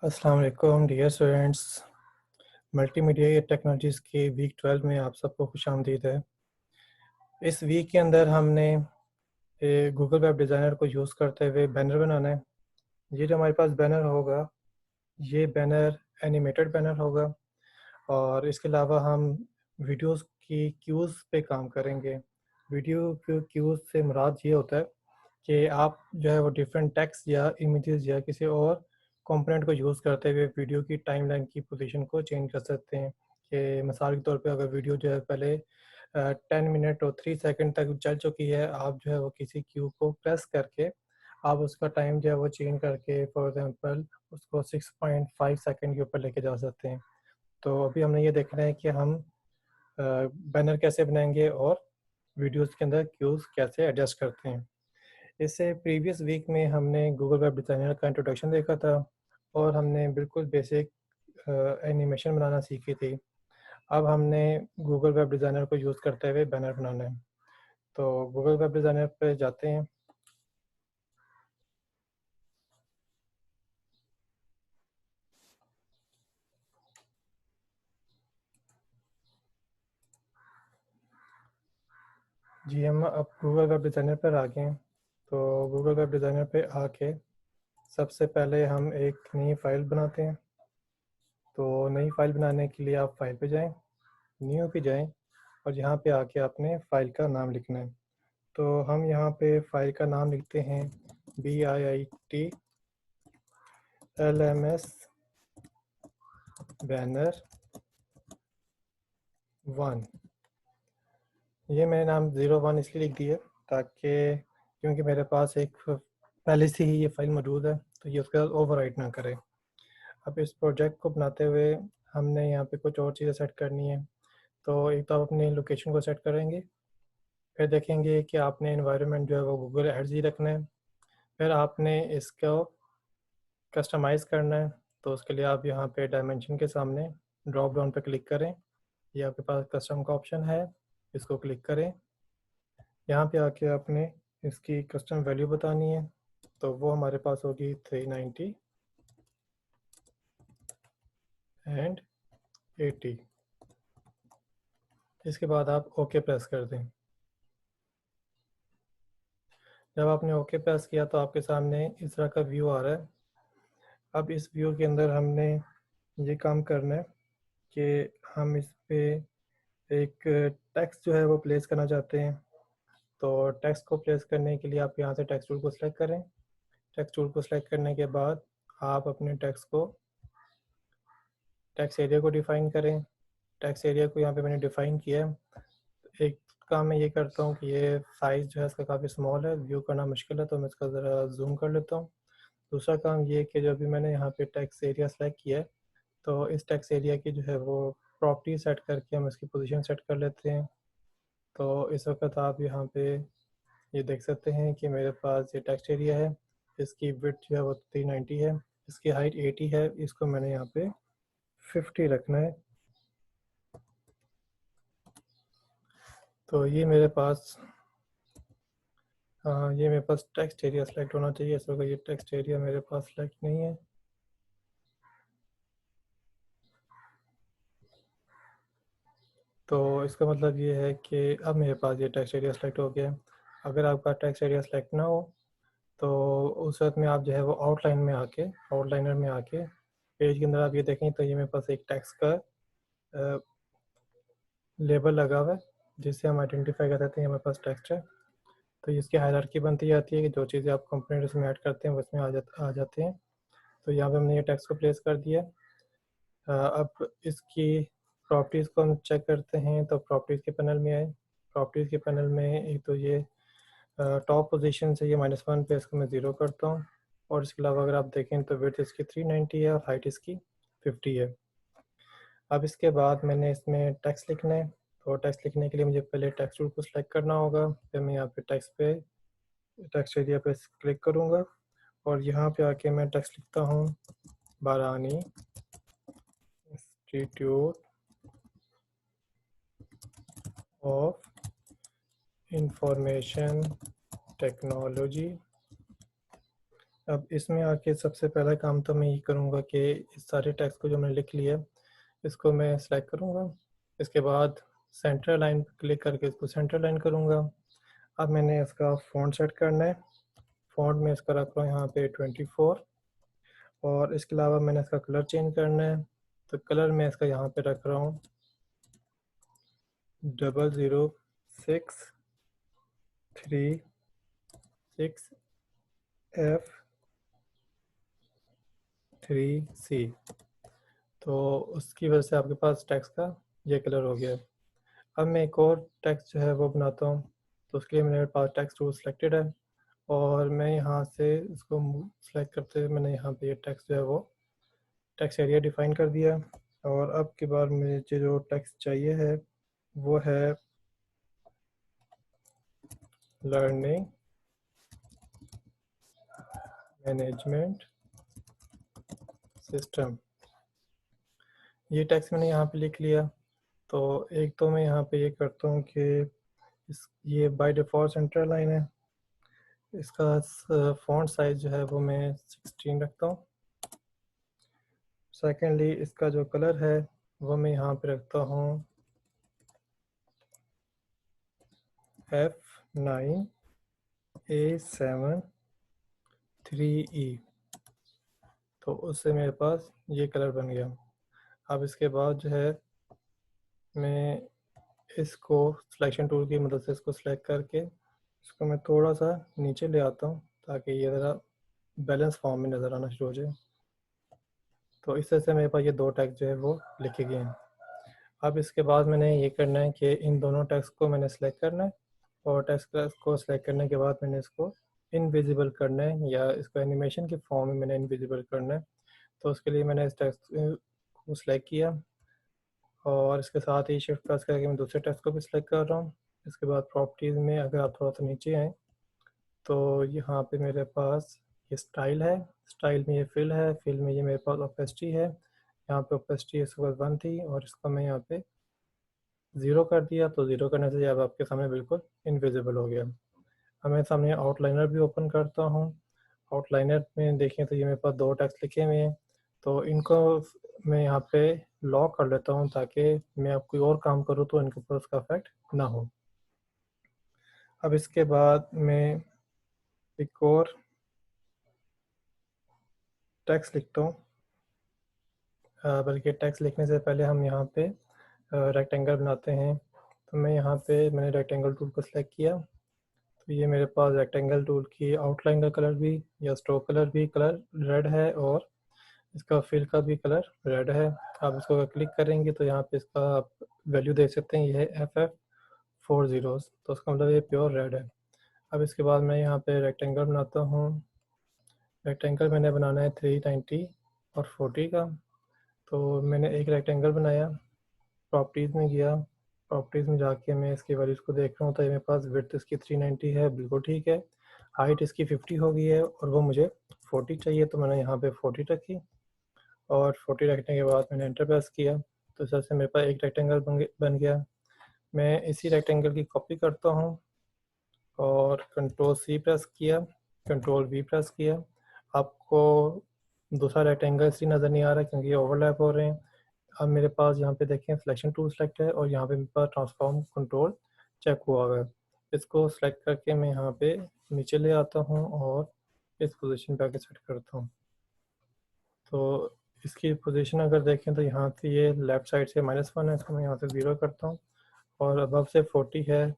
अस्सलाम वालेकुम dear students. Multimedia technologies के वीक 12 में आप सबको खुशामदीद है। इस वीक के अंदर हमने गूगल वेब डिज़ाइनर को यूज़ करते हुए बैनर बनाना है। ये जो हमारे पास बैनर होगा, ये बैनर एनिमेटेड बैनर होगा और इसके अलावा हम वीडियोस की क्यूज़ पे काम करेंगे। वीडियो की क्यूज़ से मुराद ये होता है कि आप जो है वो डिफरेंट टेक्स्ट या इमेजेस या किसी और कंपोनेंट को यूज़ करते हुए वीडियो की टाइमलाइन की पोजीशन को चेंज कर सकते हैं। कि मिसाल के तौर पे अगर वीडियो जो है पहले 10 मिनट और 3 सेकंड तक चल चुकी है, आप जो है वो किसी क्यू को प्रेस करके आप उसका टाइम जो है वो चेंज करके फॉर एग्जांपल उसको 6.5 सेकंड के ऊपर लेके जा सकते हैं। तो अभी हमने ये देखना है कि हम बैनर कैसे बनाएंगे और वीडियोस के अंदर क्यूज़ कैसे एडजस्ट करते हैं। इससे प्रीवियस वीक में हमने गूगल वेब डिज़ाइनर का इंट्रोडक्शन देखा था और हमने बिल्कुल बेसिक एनिमेशन बनाना सीखी थी। अब हमने गूगल वेब डिज़ाइनर को यूज़ करते हुए बैनर बनाना है। तो गूगल वेब डिज़ाइनर पे जाते हैं। जी, हम अब गूगल वेब डिज़ाइनर पर आ गए हैं। तो गूगल वेब डिज़ाइनर पे आके सबसे पहले हम एक नई फ़ाइल बनाते हैं। तो नई फ़ाइल बनाने के लिए आप फ़ाइल पे जाएँ, न्यू पे जाएँ और यहाँ पे आके आपने फ़ाइल का नाम लिखना है। तो हम यहाँ पे फ़ाइल का नाम लिखते हैं BIIT-LMS बैनर 1। ये मैंने नाम 01 इसलिए लिख दिया ताकि क्योंकि मेरे पास एक पहले से ही ये फ़ाइल मौजूद है, तो ये उसके साथ ओवरराइट ना करे। अब इस प्रोजेक्ट को बनाते हुए हमने यहाँ पे कुछ और चीज़ें सेट करनी है। तो एक तो आप अपनी लोकेशन को सेट करेंगे, फिर देखेंगे कि आपने एनवायरनमेंट जो है वो गूगल एड्स ही रखना है। फिर आपने इसको कस्टमाइज़ करना है। तो उसके लिए आप यहाँ पे डायमेंशन के सामने ड्रॉप डाउन पे क्लिक करें। ये आपके पास कस्टम का ऑप्शन है, इसको क्लिक करें। यहाँ पे आके आपने इसकी कस्टम वैल्यू बतानी है, तो वो हमारे पास होगी 390 एंड 80। इसके बाद आप ओके प्रेस कर दें। जब आपने ओके प्रेस किया तो आपके सामने इस तरह का व्यू आ रहा है। अब इस व्यू के अंदर हमने ये काम करना है कि हम इस पे एक टेक्स्ट जो है वो प्लेस करना चाहते हैं। तो टेक्स्ट को प्लेस करने के लिए आप यहाँ से टेक्स्ट टूल को सिलेक्ट करें। टेक्स्ट टूल को सिलेक्ट करने के बाद आप अपने टेक्स्ट एरिया को डिफ़ाइन करें। टेक्स्ट एरिया को यहाँ पे मैंने डिफ़ाइन किया है। एक काम मैं ये करता हूँ कि ये साइज़ जो है इसका काफ़ी स्मॉल है, व्यू करना मुश्किल है, तो मैं इसका ज़रा जूम कर लेता हूँ। दूसरा काम ये कि जो अभी मैंने यहाँ पे टेक्स्ट एरिया सेलेक्ट किया है, तो इस टेक्स्ट एरिया की जो है वो प्रॉपर्टी सेट करके हम इसकी पोजीशन सेट कर लेते हैं। तो इस वक्त आप यहाँ पे ये देख सकते हैं कि मेरे पास ये टेक्स्ट एरिया है, इसकी विड्थ जो है वो 390 है, इसकी हाइट 80 है, इसको मैंने यहाँ पे 50 रखना है। तो ये मेरे पास ये मेरे पास टेक्स्ट एरिया सेलेक्ट होना चाहिए। इस वक्त ये टेक्स्ट एरिया मेरे पास सेलेक्ट नहीं है। तो इसका मतलब ये है कि अब मेरे पास ये टेक्स्ट एरिया सेलेक्ट हो गया है। अगर आपका टेक्स्ट एरिया सेलेक्ट ना हो तो उस वक्त में आप जो है वो आउटलाइनर में आके पेज के अंदर आप ये देखें तो ये मेरे पास एक टेक्स्ट का लेबल लगा हुआ है जिससे हम आइडेंटिफाई कर सकते हैं हमारे पास टेक्स्ट है। तो इसकी हायरार्की बनती जाती है कि जो चीज़ें आप कंपोनेंट उसमें ऐड करते हैं वो इसमें आ जाते हैं। तो यहाँ पे हमने ये टेक्स्ट को प्लेस कर दिया। अब इसकी प्रॉपर्टीज़ को हम चेक करते हैं। तो प्रॉपर्टीज़ के पैनल में आए। प्रॉपर्टीज़ के पैनल में एक तो ये टॉप पोजीशन से ये -1 पे इसको मैं 0 करता हूँ और इसके अलावा अगर आप देखें तो विड्थ इसकी 390 है और हाइट इसकी 50 है। अब इसके बाद मैंने इसमें टेक्स्ट लिखना है। तो टेक्स्ट लिखने के लिए मुझे पहले टेक्स्ट टूल को सिलेक्ट करना होगा। फिर मैं यहाँ पे टेक्स्ट एरिया पे क्लिक करूँगा और यहाँ पे आके मैं टेक्स्ट लिखता हूँ बारानी इंस्टीट्यूट ऑफ इंफॉर्मेशन टेक्नोलॉजी अब इसमें आके सबसे पहला काम तो मैं ये करूँगा कि इस सारे टेक्स्ट को जो मैंने लिख लिया इसको मैं सेलेक्ट करूँगा। इसके बाद सेंटर लाइन पर क्लिक करके इसको सेंटर लाइन करूँगा। अब मैंने इसका फ़ॉन्ट सेट करना है। फ़ॉन्ट में इसका रख रहा हूँ यहाँ पे 24 और इसके अलावा मैंने इसका कलर चेंज करना है। तो कलर मैं इसका यहाँ पे रख रहा हूँ 00636F3C। तो उसकी वजह से आपके पास टेक्स्ट का ये कलर हो गया है। अब मैं एक और टेक्स्ट जो है वो बनाता हूँ। तो उसके लिए मेरे पास टेक्स्ट टूल सेलेक्टेड है और मैं यहाँ से इसको सेलेक्ट करते हुए मैंने यहाँ पे ये टेक्स्ट जो है वो टेक्स्ट एरिया डिफाइन कर दिया। और अब के बाद मुझे जो टेक्स्ट चाहिए है वो है लर्निंग मैनेजमेंट सिस्टम। ये टेक्स्ट मैंने यहाँ पे लिख लिया। तो एक तो मैं यहाँ पे ये करता हूँ कि ये बाय डिफ़ॉल्ट सेंटर लाइन है। इसका फ़ॉन्ट साइज़ जो है वो मैं 16 रखता हूँ। सेकेंडली इसका जो कलर है वो मैं यहाँ पे रखता हूँ F9A73E। तो उससे मेरे पास ये कलर बन गया। अब इसके बाद जो है मैं इसको सिलेक्शन टूल की मदद से इसको सिलेक्ट करके इसको मैं थोड़ा सा नीचे ले आता हूँ ताकि ये ज़रा बैलेंस फॉर्म में नज़र आना शुरू हो जाए। तो इस तरह से मेरे पास ये दो टेक्स्ट जो है वो लिखे गए हैं। अब इसके बाद मैंने ये करना है कि इन दोनों टेक्स्ट को मैंने सेलेक्ट करना है और टेक्स्ट को सेलेक्ट करने के बाद मैंने इसको इनविजिबल करना है या इसको एनिमेशन के फॉर्म में मैंने इनविजिबल करना है। तो उसके लिए मैंने इस टेक्स्ट को सिलेक्ट किया और इसके साथ ही शिफ्ट प्रेस करके मैं दूसरे टेक्स्ट को भी सिलेक्ट कर रहा हूँ। इसके बाद प्रॉपर्टीज़ में अगर आप थोड़ा सा नीचे आएँ तो यहाँ पे मेरे पास ये स्टाइल है। स्टाइल में ये फिल है, फिल में ये मेरे पास ओपेसिटी है। यहाँ पे ओपेसिटी इसके पास 1 थी और इसका मैं यहाँ पे 0 कर दिया। तो 0 करने से अब आपके सामने बिल्कुल इनविजिबल हो गया। अब मैं सामने आउटलाइनर भी ओपन करता हूँ। आउटलाइनर में देखें तो ये मेरे पास दो टेक्स्ट लिखे हुए हैं। तो इनको मैं यहाँ पे लॉक कर लेता हूँ ताकि मैं अब कोई और काम करूँ तो इनके ऊपर उसका इफेक्ट ना हो। अब इसके बाद मैं एक और टेक्स्ट लिखता हूँ। बल्कि टेक्स्ट लिखने से पहले हम यहाँ पे रेक्टेंगल बनाते हैं। तो मैं यहाँ पे मैंने रेक्टेंगल टूल को सिलेक्ट किया। तो ये मेरे पास रेक्टेंगल टूल की आउटलाइन का कलर भी या स्ट्रोक कलर भी कलर रेड है और इसका फिल का भी कलर रेड है। आप इसको अगर क्लिक करेंगे तो यहाँ पे इसका आप वैल्यू देख सकते हैं, ये है FF40। तो उसका मतलब ये प्योर रेड है। अब इसके बाद मैं यहाँ पे रेक्टेंगल बनाता हूँ। रेक्टेंगल मैंने बनाना है 390 और 40 का। तो मैंने एक रेक्टेंगल बनाया, प्रॉपर्टीज़ में गया, प्रॉपर्टीज़ में जाके मैं इसकी वैल्यूज़ को देख रहा हूँ तो ये मेरे पास विड्थ इसकी 390 है, बिल्कुल ठीक है। हाइट इसकी 50 हो गई है और वो मुझे 40 चाहिए तो मैंने यहाँ पे 40 रखी और 40 रखने के बाद मैंने एंटर प्रेस किया। तो इस तरह से मेरे पास एक रेक्टेंगल बन गया। मैं इसी रेक्टेंगल की कॉपी करता हूँ और कंट्रोल C प्रेस किया, कंट्रोल V प्रेस किया। आपको दूसरा रेक्टेंगल इसलिए नज़र नहीं आ रहा क्योंकि ये ओवरलैप हो रहे हैं। अब मेरे पास यहाँ पे देखें सिलेक्शन टूल सेलेक्ट है और यहाँ पे मेरे पास ट्रांसफॉर्म कंट्रोल चेक हुआ हुआ है। इसको सेलेक्ट करके मैं यहाँ पे नीचे ले आता हूँ और इस पोजीशन पे आके सेट करता हूँ। तो इसकी पोजीशन अगर देखें तो यहाँ से ये लेफ़्ट साइड से -1 है, इसको मैं यहाँ से 0 करता हूँ और अबव से 40 है,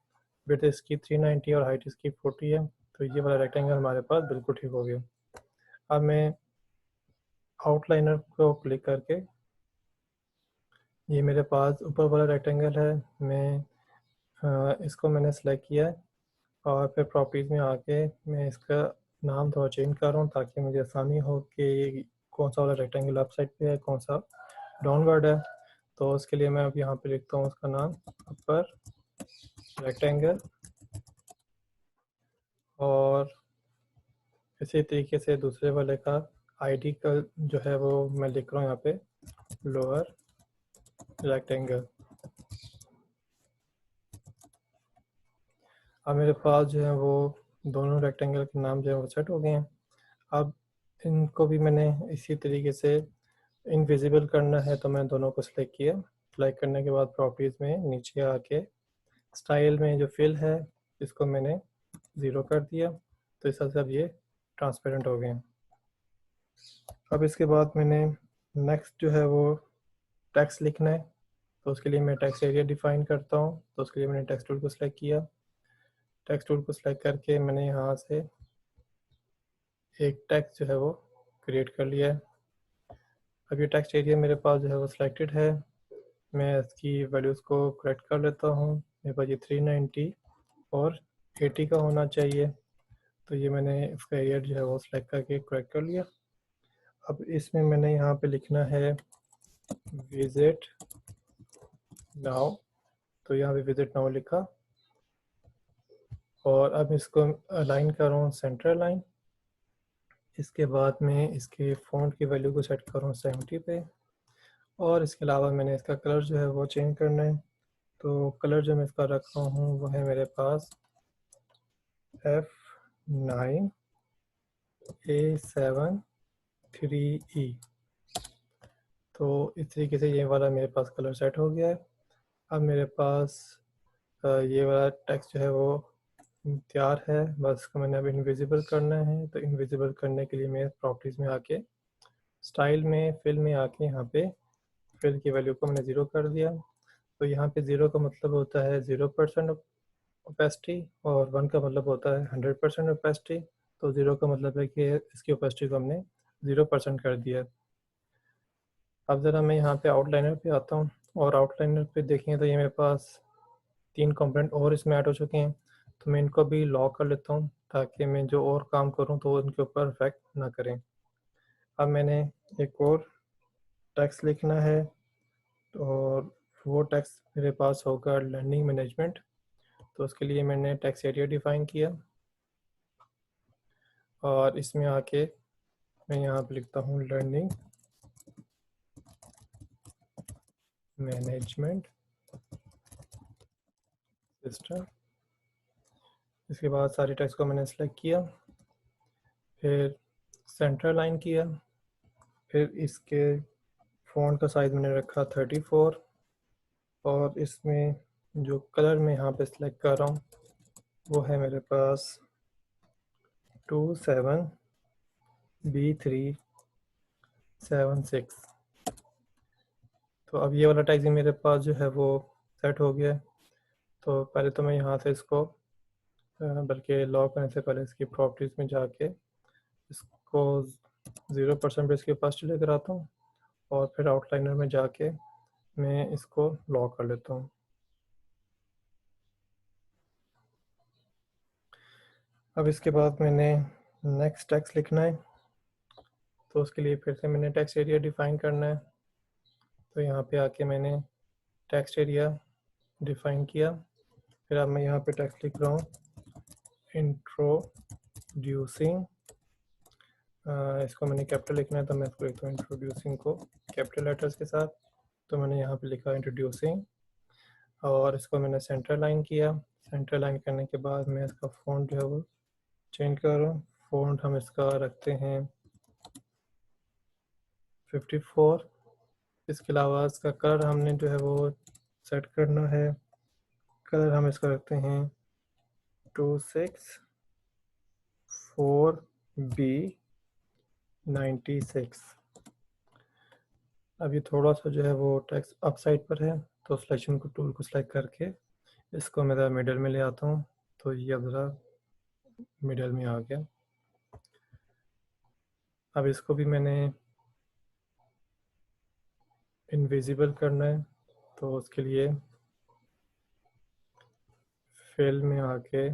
विड्थ इसकी 390 और हाइट इसकी 40 है। तो ये वाला रेक्टेंगल हमारे पास बिल्कुल ठीक हो गया। अब मैं आउटलाइनर को क्लिक करके, ये मेरे पास ऊपर वाला रेक्टेंगल है, मैं इसको मैंने सेलेक्ट किया है और फिर प्रॉपर्टीज़ में आके मैं इसका नाम थोड़ा चेंज कर रहा हूँ ताकि मुझे आसानी हो कि कौन सा वाला रेक्टेंगल अप साइड पे है, कौन सा डाउनवर्ड है। तो उसके लिए मैं अब यहाँ पे लिखता हूँ उसका नाम अपर रेक्टेंगल और इसी तरीके से दूसरे वाले का आईडी का जो है वो मैं लिख रहा हूँ यहाँ पे लोअर रेक्टेंगल। अब मेरे पास जो है वो दोनों रेक्टेंगल के नाम जो है वो सेट हो गए हैं। अब इनको भी मैंने इसी तरीके से इनविजिबल करना है, तो मैं दोनों को सिलेक्ट किया। सिलेक्ट करने के बाद प्रॉपर्टीज़ में नीचे आके स्टाइल में जो फिल है इसको मैंने 0 कर दिया, तो इस तरह से अब ये ट्रांसपेरेंट हो गए। अब इसके बाद मैंने नेक्स्ट जो है वो टेक्स्ट लिखना है, तो उसके लिए मैं टेक्स्ट एरिया डिफाइन करता हूँ। तो उसके लिए मैंने टेक्स्ट टूल को सिलेक्ट किया। टेक्स्ट टूल को सिलेक्ट करके मैंने यहाँ से एक टेक्स्ट जो है वो क्रिएट कर लिया है। अब ये टेक्स्ट एरिया मेरे पास जो है वो सिलेक्टेड है। मैं इसकी वैल्यूज़ को करेक्ट कर लेता हूँ। मेरे पास ये 390 और 80 का होना चाहिए, तो ये मैंने इसका एरिया जो है वो सिलेक्ट करके करेक्ट कर लिया। अब इसमें मैंने यहाँ पे लिखना है विजिट नाउ, तो यहाँ पे विजिट नाउ लिखा और अब इसको अलाइन कर रहा हूँ सेंटर लाइन। इसके बाद में इसके फ़ॉन्ट की वैल्यू को सेट कर रहा हूँ 70 पे, और इसके अलावा मैंने इसका कलर जो है वो चेंज करना है। तो कलर जो मैं इसका रख रहा हूँ वो है मेरे पास F9 A7 3E। तो इस तरीके से ये वाला मेरे पास कलर सेट हो गया है। अब मेरे पास ये वाला टेक्स्ट जो है वो तैयार है, बस इसको मैंने अब इनविजिबल करना है। तो इनविजिबल करने के लिए मैं प्रॉपर्टीज़ में आके स्टाइल में फिल में आके यहाँ पे फिल की वैल्यू को मैंने 0 कर दिया। तो यहाँ पे 0 का मतलब होता है 0% ओपेसिटी और 1 का मतलब होता है 100% ओपेसिटी। तो 0 का मतलब है कि इसकी ओपेसिटी को हमने 0% कर दिया। अब ज़रा मैं यहाँ पे आउटलाइनर पे आता हूँ, और आउटलाइनर पे देखें तो ये मेरे पास 3 कंपोनेंट और इसमें ऐड हो चुके हैं। तो मैं इनको भी लॉक कर लेता हूँ ताकि मैं जो और काम करूँ तो उनके ऊपर इफेक्ट ना करें। अब मैंने एक और टेक्स्ट लिखना है, और वो टेक्स्ट मेरे पास होगा लर्निंग मैनेजमेंट। तो उसके लिए मैंने टेक्स्ट एरिया डिफ़ाइन किया, और इसमें आके मैं यहाँ पे लिखता हूँ लर्निंग मैनेजमेंट सिस्टम। इसके बाद सारी टेक्स्ट को मैंने सेलेक्ट किया, फिर सेंटर लाइन किया, फिर इसके फ़ॉन्ट का साइज़ मैंने रखा 34, और इसमें जो कलर मैं यहाँ पे सिलेक्ट कर रहा हूँ वो है मेरे पास 27B376। तो अब ये वाला टैग मेरे पास जो है वो सेट हो गया है। तो पहले तो मैं यहाँ से इसको बल्कि लॉक करने से पहले इसकी प्रॉपर्टीज़ में जाके इसको 0% पे इसकी ओपेसिटी लेकर आता हूँ, और फिर आउटलाइनर में जाके मैं इसको लॉक कर लेता हूँ। अब इसके बाद मैंने नेक्स्ट टेक्स्ट लिखना है, तो उसके लिए फिर से मैंने टेक्स्ट एरिया डिफ़ाइन करना है। तो यहाँ पे आके मैंने टेक्स्ट एरिया डिफ़ाइन किया। फिर अब मैं यहाँ पे टेक्स्ट लिख रहा हूँ इंट्रोड्यूसिंग। इसको मैंने कैपिटल लिखना है, तो मैं इसको लिखता हूँ इंट्रोड्यूसिंग को कैपिटल लेटर्स के साथ। तो मैंने यहाँ पे लिखा इंट्रोड्यूसिंग, और इसको मैंने सेंटर लाइन किया। सेंटर लाइन करने के बाद मैं इसका फ़ॉन्ट जो है वो चेंज कर रहा हूँ। फ़ॉन्ट हम इसका रखते हैं 54। इसके अलावा इसका कलर हमने जो है वो सेट करना है। कलर हम इसका रखते हैं 264B96। अब ये थोड़ा सा जो है वो टेक्स्ट अप साइड पर है, तो सिलेक्शन को टूल को सिलेक्ट करके इसको मैं ज़रा मिडल में ले आता हूँ। तो ये अब ज़रा मिडल में आ गया। अब इसको भी मैंने इनविजिबल करना है, तो उसके लिए फिल में आके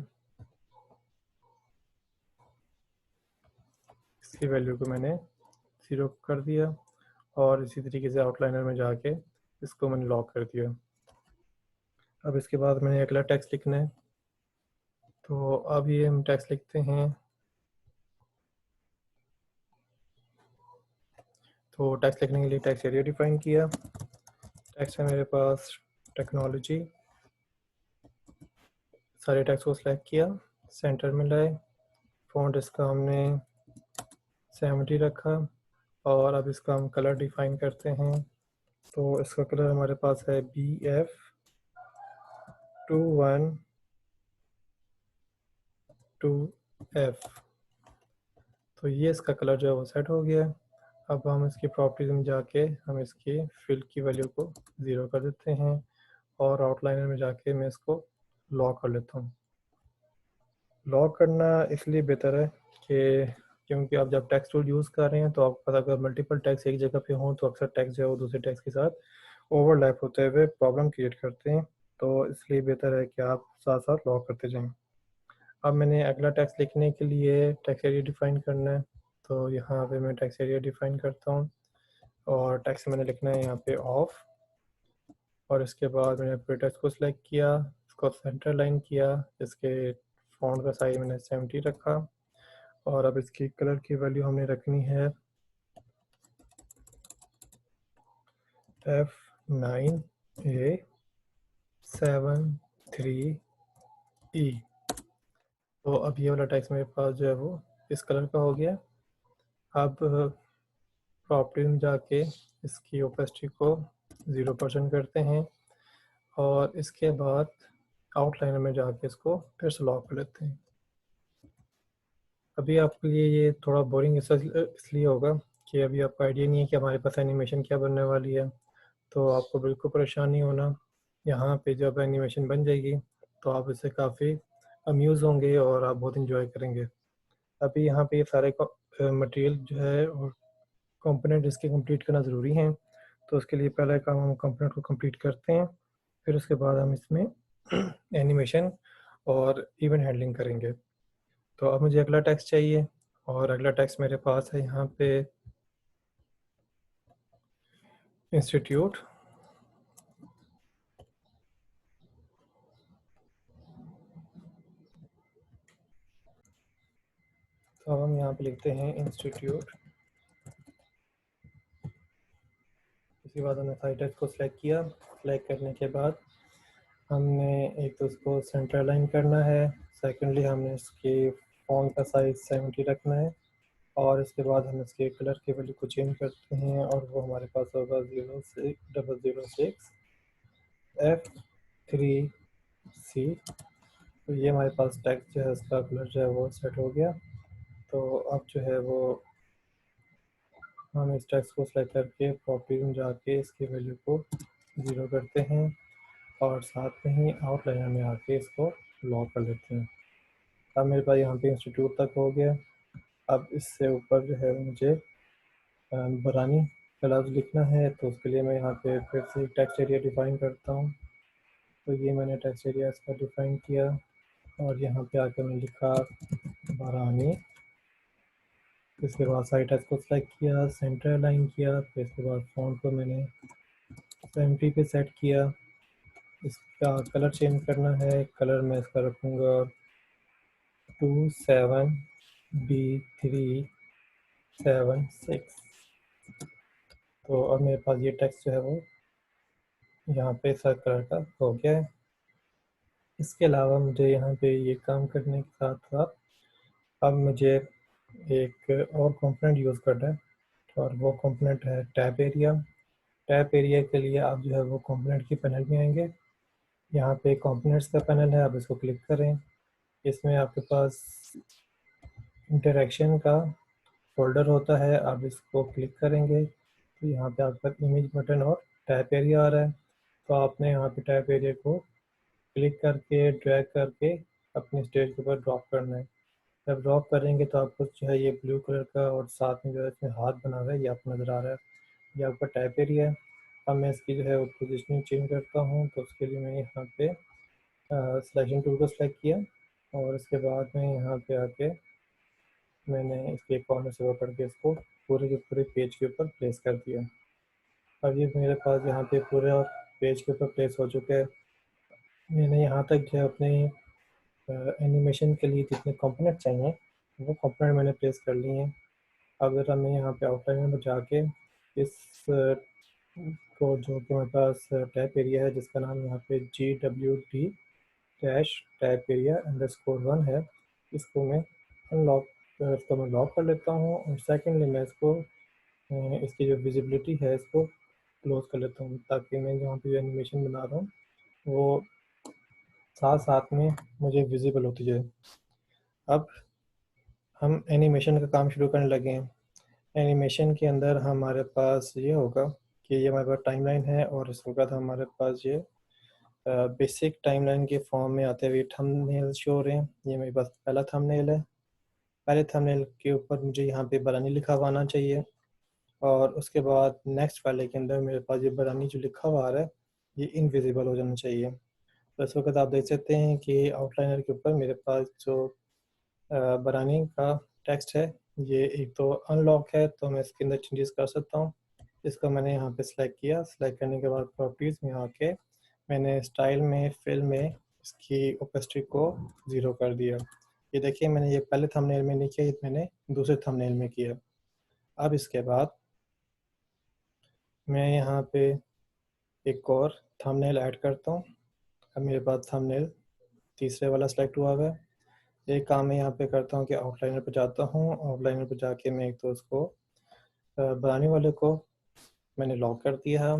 इसकी वैल्यू को मैंने 0 कर दिया, और इसी तरीके से आउटलाइनर में जाके इसको मैंने लॉक कर दिया। अब इसके बाद मैंने अगला टेक्स्ट लिखना है, तो अब ये हम टेक्स्ट लिखते हैं। तो टेक्स्ट लिखने के लिए टेक्स्ट एरिया डिफाइन किया। टेक्स्ट है मेरे पास टेक्नोलॉजी। सारे टेक्स्ट को सिलेक्ट किया, सेंटर में लाए। फ़ॉन्ट इसका हमने 70 रखा और अब इसका हम कलर डिफाइन करते हैं। तो इसका कलर हमारे पास है BF2122F। तो ये इसका कलर जो है वो सेट हो गया है। अब हम इसकी प्रॉपर्टीज में जाके हम इसकी फिल की वैल्यू को 0 कर देते हैं और आउटलाइनर में जाके मैं इसको लॉक कर लेता हूँ। लॉक करना इसलिए बेहतर है कि क्योंकि आप जब टेक्स्ट टूल यूज़ कर रहे हैं तो आपके पास अगर मल्टीपल टेक्स्ट एक जगह पे हों तो अक्सर टेक्स्ट जो है वो दूसरे टेक्स्ट के साथ ओवरलैप होते हुए प्रॉब्लम क्रिएट करते हैं। तो इसलिए बेहतर है कि आप साथ साथ लॉक करते जाएं। अब मैंने अगला टेक्स्ट लिखने के लिए टेक्स्ट एरिया डिफाइन करना है। तो यहाँ पे मैं टेक्स्ट एरिया डिफाइन करता हूँ और टेक्स्ट मैंने लिखना है यहाँ पे ऑफ। और इसके बाद मैंने पूरे टेक्स्ट को सिलेक्ट किया, इसको सेंटर लाइन किया, इसके फॉन्ट का साइज मैंने 70 रखा और अब इसकी कलर की वैल्यू हमने रखनी है F9A73E। तो अब ये वाला टेक्स्ट मेरे पास जो है वो इस कलर का हो गया। अब प्रॉपर्टी में जाके इसकी ओपेसिटी को 0% करते हैं और इसके बाद आउटलाइनर में जाके इसको फिर से लॉक कर लेते हैं। अभी आपके लिए ये थोड़ा बोरिंग इसलिए होगा कि अभी आपको आइडिया नहीं है कि हमारे पास एनिमेशन क्या बनने वाली है। तो आपको बिल्कुल परेशान नहीं होना। यहाँ पे जब एनिमेशन बन जाएगी तो आप इससे काफ़ी अम्यूज़ होंगे और आप बहुत इंजॉय करेंगे। अभी यहाँ पे ये सारे मटेरियल जो है और कंपोनेंट इसके कंप्लीट करना ज़रूरी है। तो उसके लिए पहला काम हम कंपोनेंट को कंप्लीट करते हैं, फिर उसके बाद हम इसमें एनिमेशन और इवेंट हैंडलिंग करेंगे। तो अब मुझे अगला टेक्स्ट चाहिए और अगला टेक्स्ट मेरे पास है यहाँ पे इंस्टीट्यूट। तो अब हम यहाँ पे लिखते हैं इंस्टीट्यूट। उसके बाद हमने सारे टेक्स्ट को सिलेक्ट किया। सिलेक्ट करने के बाद हमने एक तो उसको सेंटर लाइन करना है, सेकेंडली हमने इसके फॉन्ट का साइज 70 रखना है और इसके बाद हम इसके कलर की वैल्यू को चेंज करते हैं और वो हमारे पास होगा 06006F3C। तो ये हमारे पास टेक्स्ट जो है उसका कलर जो है वो सेट हो गया। तो अब जो है वो हम इस टेक्स्ट को सेलेक्ट करके प्रॉपर्टीज में जाके इसकी वैल्यू को 0 करते हैं और साथ में ही आउटलाइनर में आके इसको लॉक कर लेते हैं। अब मेरे पास यहाँ पे इंस्टीट्यूट तक हो गया। अब इससे ऊपर जो है मुझे बरानी का लफ्ज़ लिखना है, तो उसके लिए मैं यहाँ पे फिर से टेक्स्ट एरिया डिफाइन करता हूँ। तो ये मैंने टेक्स्ट एरिया इसका डिफाइन किया और यहाँ पे आकर मैंने लिखा बरानी। इसके बाद साइड टेक्स्ट को सेलेक्ट किया, सेंटर लाइन किया, फिर इसके बाद फॉन्ट को मैंने 70 पे सेट किया। इसका कलर चेंज करना है, कलर मैं इसका रखूँगा 27B376। तो अब मेरे पास ये टेक्स्ट जो है वो यहाँ पे सर कलर का हो गया है। इसके अलावा मुझे यहाँ पे ये काम करने के साथ साथ अब मुझे एक और कंपोनेंट यूज़ करना है और वो कंपोनेंट है टैब एरिया। टैब एरिया के लिए आप जो है वो कंपोनेंट की पैनल में आएंगे। यहाँ पे कंपोनेंट्स का पैनल है, आप इसको क्लिक करें। इसमें आपके पास इंटरेक्शन का फोल्डर होता है, आप इसको क्लिक करेंगे तो यहाँ पे आपका इमेज बटन और टैब एरिया आ रहा है। तो आपने यहाँ पे टैब एरिया को क्लिक करके ड्रैग करके अपने स्टेज के ऊपर ड्रॉप करना है। जब ड्रॉप करेंगे तो आपको जो है ये ब्लू कलर का और साथ में जो है इसमें हाथ बना हुआ है ये आपको नज़र आ रहा है, ये आपका टैब एरिया है। अब मैं इसकी जो है पोजीशनिंग चेंज करता हूँ, तो उसके लिए मैं यहाँ पे सिलेक्शन टूल को सिलेक्ट किया और इसके बाद में यहाँ पे आके मैंने इसके कॉर्नर से पकड़ के इसको पूरे के पूरे पेज के ऊपर प्लेस कर दिया। अब ये मेरे पास यहाँ पे पूरा पेज के ऊपर प्लेस हो चुका है। मैंने यहाँ तक जो है अपने एनिमेशन के लिए जितने कंपोनेंट चाहिए वो कंपोनेंट मैंने प्लेस कर लिए हैं। अब ज़रा मैं यहाँ पे आउटलाइन में जाके इस को जो कि मेरे पास टैब एरिया है जिसका नाम यहाँ पे GWD dash tab area underscore 1 है, इसको मैं अनलॉक तो इसको मैं लॉक कर लेता हूँ और सेकेंडली मैं इसको इसकी जो विजिबिलिटी है इसको क्लोज कर लेता हूँ, ताकि मैं जहाँ पे एनिमेशन बना रहा हूँ वो साथ साथ में मुझे विजिबल होती जाए। अब हम एनिमेशन का काम शुरू करने लगे हैं। एनिमेशन के अंदर हमारे पास ये होगा कि ये हमारे पास टाइमलाइन है और इसके बाद हमारे पास ये बेसिक टाइमलाइन के फॉर्म में आते हुए थंबनेल शो हो रहे हैं। ये मेरे पास पहला थंबनेल है। पहले थंबनेल के ऊपर मुझे यहाँ पे बरानी लिखा हुआ आना चाहिए और उसके बाद नेक्स्ट वाले के अंदर मेरे पास ये बरानी जो लिखा हुआ आ रहा है ये इनविजिबल हो जाना चाहिए। तो इस वक्त आप देख सकते हैं कि आउटलाइनर के ऊपर मेरे पास जो बरानी का टेक्स्ट है ये एक तो अनलॉक है, तो मैं इसके अंदर चेंजेस कर सकता हूँ। इसको मैंने यहाँ पे सिलेक्ट किया। सिलेक्ट करने के बाद प्रॉपर्टीज़ में आके मैंने स्टाइल में फिल में इसकी ओपेसिटी को 0 कर दिया। ये देखिए मैंने ये पहले थंबनेल में नहीं किया, ये मैंने दूसरे थंबनेल में किया। अब इसके बाद मैं यहाँ पे एक और थंबनेल ऐड करता हूँ। अब मेरे पास थंबनेल तीसरे वाला सिलेक्ट हुआ है। एक काम मैं यहाँ पे करता हूँ कि आउटलाइनर पे जाता हूँ। आउटलाइनर पे जाके मैं एक तो उसको बनाने वाले को मैंने लॉक कर दिया,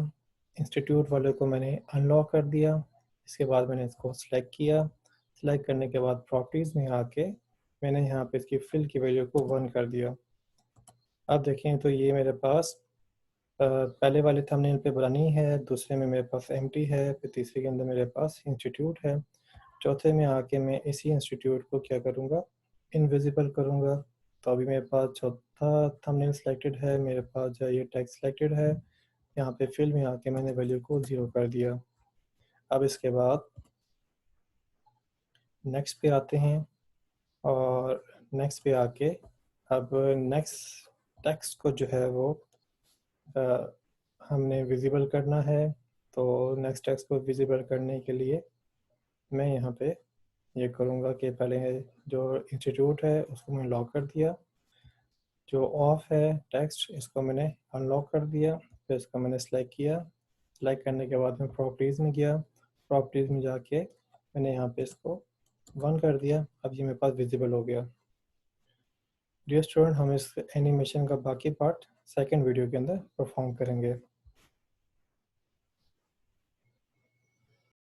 इंस्टीट्यूट वाले को मैंने अनलॉक कर दिया। इसके बाद मैंने इसको सिलेक्ट किया। सिलेक्ट करने के बाद प्रॉपर्टीज़ में आके मैंने यहाँ पे इसकी फिल की वैल्यू को 1 कर दिया। अब देखें तो ये मेरे पास पहले वाले थंबनेल पे बरानी है, दूसरे में मेरे पास एम्प्टी है, फिर तीसरे के अंदर मेरे पास इंस्टीट्यूट है, चौथे में आके मैं इसी इंस्टीट्यूट को क्या करूँगा, इनविजिबल करूँगा। तो अभी मेरे पास चौथा थंबनेल सिलेक्टेड है, मेरे पास जो ये टेक्स्ट सिलेक्टेड है। यहाँ पे फिल में आके मैंने वैल्यू को 0 कर दिया। अब इसके बाद नेक्स्ट पे आते हैं और नेक्स्ट पे आके अब नेक्स्ट टेक्स्ट को जो है वो हमने विजिबल करना है। तो नेक्स्ट टेक्स्ट को विजिबल करने के लिए मैं यहाँ पे ये करूँगा कि पहले जो इंस्टीट्यूट है उसको मैंने लॉक कर दिया, जो ऑफ है टेक्स्ट इसको मैंने अनलॉक कर दिया, फिर इसको मैंने सेलेक्ट किया। सेलेक्ट करने के बाद मैं प्रॉपर्टीज़ में गया। प्रॉपर्टीज़ में जाके मैंने यहाँ पे इसको 1 कर दिया। अब ये मेरे पास विजिबल हो गया। डियर स्टूडेंट, हम इस एनिमेशन का बाकी पार्ट सेकंड वीडियो के अंदर परफॉर्म करेंगे।